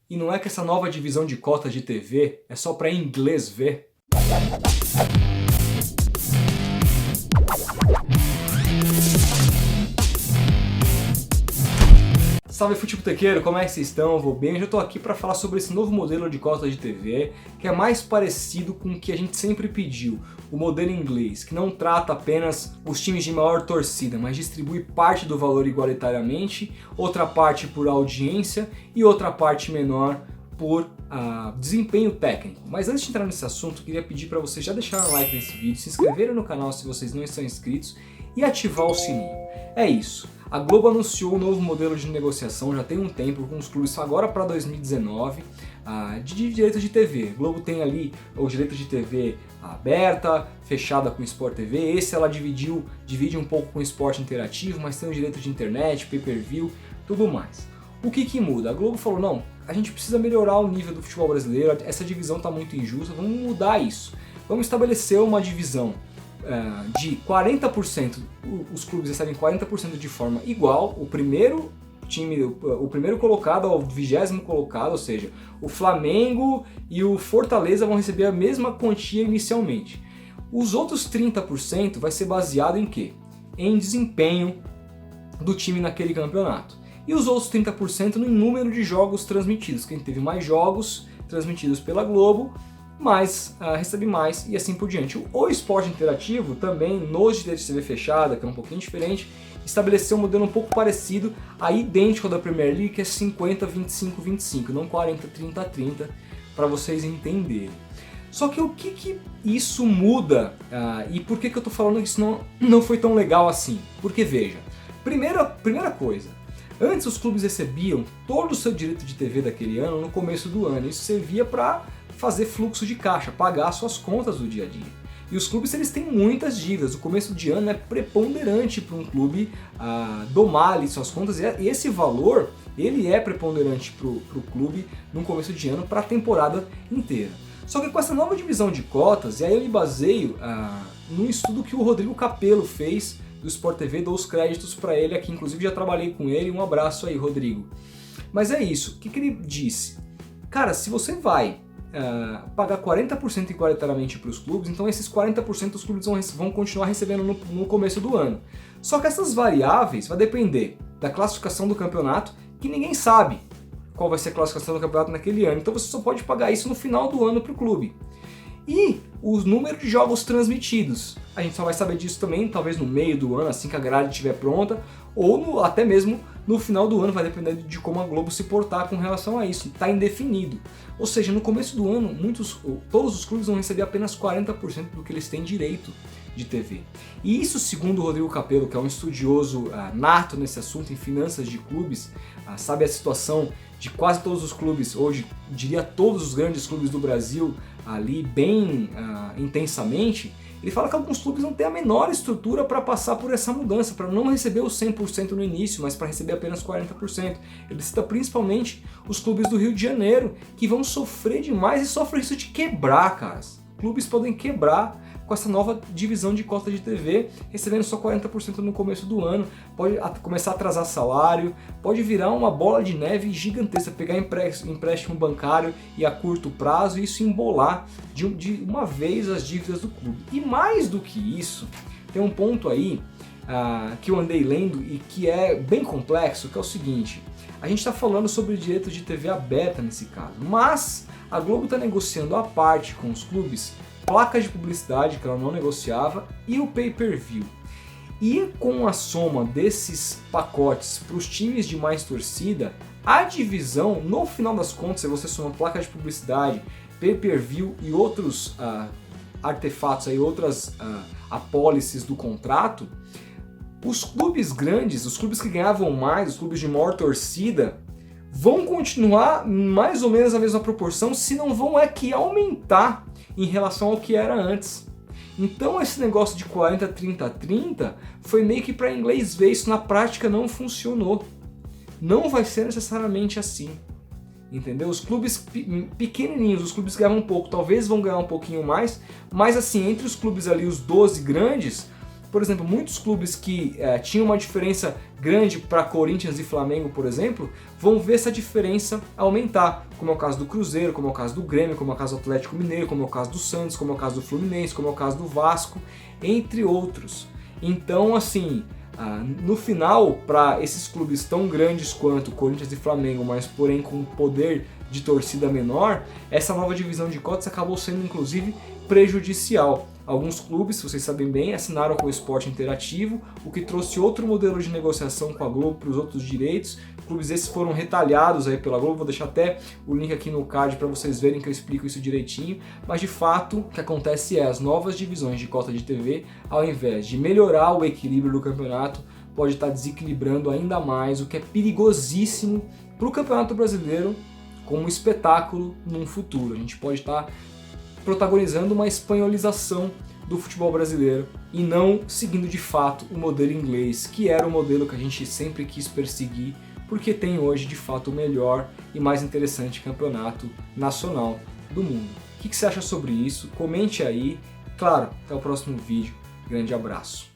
E não é que essa nova divisão de cotas de TV é só para inglês ver? Salve futebotequeiro, como é que vocês estão? Eu vou bem? Hoje eu tô aqui para falar sobre esse novo modelo de cota de TV que é mais parecido com o que a gente sempre pediu, o modelo inglês, que não trata apenas os times de maior torcida, mas distribui parte do valor igualitariamente, outra parte por audiência e outra parte menor por desempenho técnico. Mas antes de entrar nesse assunto, eu queria pedir para vocês já deixarem um like nesse vídeo, se inscreverem no canal se vocês não estão inscritos e ativar o sininho. É isso. A Globo anunciou um novo modelo de negociação já tem um tempo com os clubes agora para 2019 de direitos de TV. A Globo tem ali o direito de TV aberta, fechada com o Sport TV. Esse ela divide um pouco com o Esporte Interativo, mas tem o direito de internet, pay-per-view, tudo mais. O que muda? A Globo falou, não, a gente precisa melhorar o nível do futebol brasileiro, essa divisão está muito injusta, vamos mudar isso. Vamos estabelecer uma divisão de 40%, os clubes recebem 40% de forma igual, o primeiro colocado ao 20º colocado, ou seja, o Flamengo e o Fortaleza vão receber a mesma quantia inicialmente. Os outros 30% vai ser baseado em quê? Em desempenho do time naquele campeonato. E os outros 30% no número de jogos transmitidos. Quem teve mais jogos transmitidos pela Globo, recebe mais e assim por diante. O Esporte Interativo também, nos direitos de TV fechada, que é um pouquinho diferente, estabeleceu um modelo um pouco parecido, idêntico ao da Premier League, que é 50-25-25, não 40-30-30, para vocês entenderem. Só que o que isso muda e por que eu estou falando que isso não foi tão legal assim? Porque veja, primeira coisa, antes os clubes recebiam todo o seu direito de TV daquele ano no começo do ano, isso servia para fazer fluxo de caixa, pagar suas contas do dia a dia. E os clubes eles têm muitas dívidas, o começo de ano é preponderante para um clube domar ali suas contas, e esse valor ele é preponderante para o clube no começo de ano para a temporada inteira. Só que com essa nova divisão de cotas, e aí eu me baseio num estudo que o Rodrigo Capello fez do Sport TV, dou os créditos para ele aqui, inclusive já trabalhei com ele, um abraço aí, Rodrigo. Mas é isso, o que ele disse? Cara, se você vai pagar 40% igualitariamente para os clubes, então esses 40% os clubes vão continuar recebendo no começo do ano. Só que essas variáveis vai depender da classificação do campeonato, que ninguém sabe qual vai ser a classificação do campeonato naquele ano, então você só pode pagar isso no final do ano para o clube. E o número de jogos transmitidos, a gente só vai saber disso também, talvez no meio do ano, assim que a grade estiver pronta, ou até mesmo no final do ano, vai depender de como a Globo se portar com relação a isso, está indefinido. Ou seja, no começo do ano, todos os clubes vão receber apenas 40% do que eles têm direito de TV. E isso, segundo o Rodrigo Capello, que é um estudioso nato nesse assunto, em finanças de clubes, sabe a situação de quase todos os clubes, hoje diria todos os grandes clubes do Brasil, ali bem intensamente, ele fala que alguns clubes não têm a menor estrutura para passar por essa mudança, para não receber os 100% no início, mas para receber apenas 40%. Ele cita principalmente os clubes do Rio de Janeiro, que vão sofrer demais e sofrem isso de quebrar, caras. Clubes podem quebrar com essa nova divisão de cota de TV, recebendo só 40% no começo do ano, pode começar a atrasar salário, pode virar uma bola de neve gigantesca, pegar empréstimo bancário e a curto prazo e isso embolar de uma vez as dívidas do clube. E mais do que isso, tem um ponto aí que eu andei lendo e que é bem complexo, que é o seguinte, a gente está falando sobre direito de TV aberta nesse caso, mas a Globo está negociando à parte com os clubes placas de publicidade que ela não negociava e o pay-per-view. E com a soma desses pacotes para os times de mais torcida, a divisão, no final das contas, se você soma placa de publicidade, pay-per-view e outros artefatos, aí, outras apólices do contrato, os clubes grandes, os clubes que ganhavam mais, os clubes de maior torcida, vão continuar mais ou menos a mesma proporção, se não vão que aumentar em relação ao que era antes. Então esse negócio de 40-30-30 foi meio que para inglês ver, isso na prática não funcionou. Não vai ser necessariamente assim. Entendeu? Os clubes pequenininhos, os clubes que ganham um pouco, talvez vão ganhar um pouquinho mais, mas assim, entre os clubes ali, os 12 grandes, por exemplo, muitos clubes que tinham uma diferença grande para Corinthians e Flamengo, por exemplo, vão ver essa diferença aumentar, como é o caso do Cruzeiro, como é o caso do Grêmio, como é o caso do Atlético Mineiro, como é o caso do Santos, como é o caso do Fluminense, como é o caso do Vasco, entre outros. Então, assim, no final, para esses clubes tão grandes quanto Corinthians e Flamengo, mas porém com poder de torcida menor, essa nova divisão de cotas acabou sendo inclusive prejudicial. Alguns clubes, vocês sabem bem, assinaram com o Esporte Interativo, o que trouxe outro modelo de negociação com a Globo para os outros direitos. Clubes esses foram retalhados aí pela Globo, vou deixar até o link aqui no card para vocês verem que eu explico isso direitinho, mas de fato o que acontece é as novas divisões de cota de TV, ao invés de melhorar o equilíbrio do campeonato, pode estar desequilibrando ainda mais, o que é perigosíssimo para o Campeonato Brasileiro como espetáculo num futuro. A gente pode estar protagonizando uma espanholização do futebol brasileiro e não seguindo de fato o modelo inglês, que era o modelo que a gente sempre quis perseguir, porque tem hoje de fato o melhor e mais interessante campeonato nacional do mundo. O que você acha sobre isso? Comente aí. Claro, até o próximo vídeo. Grande abraço.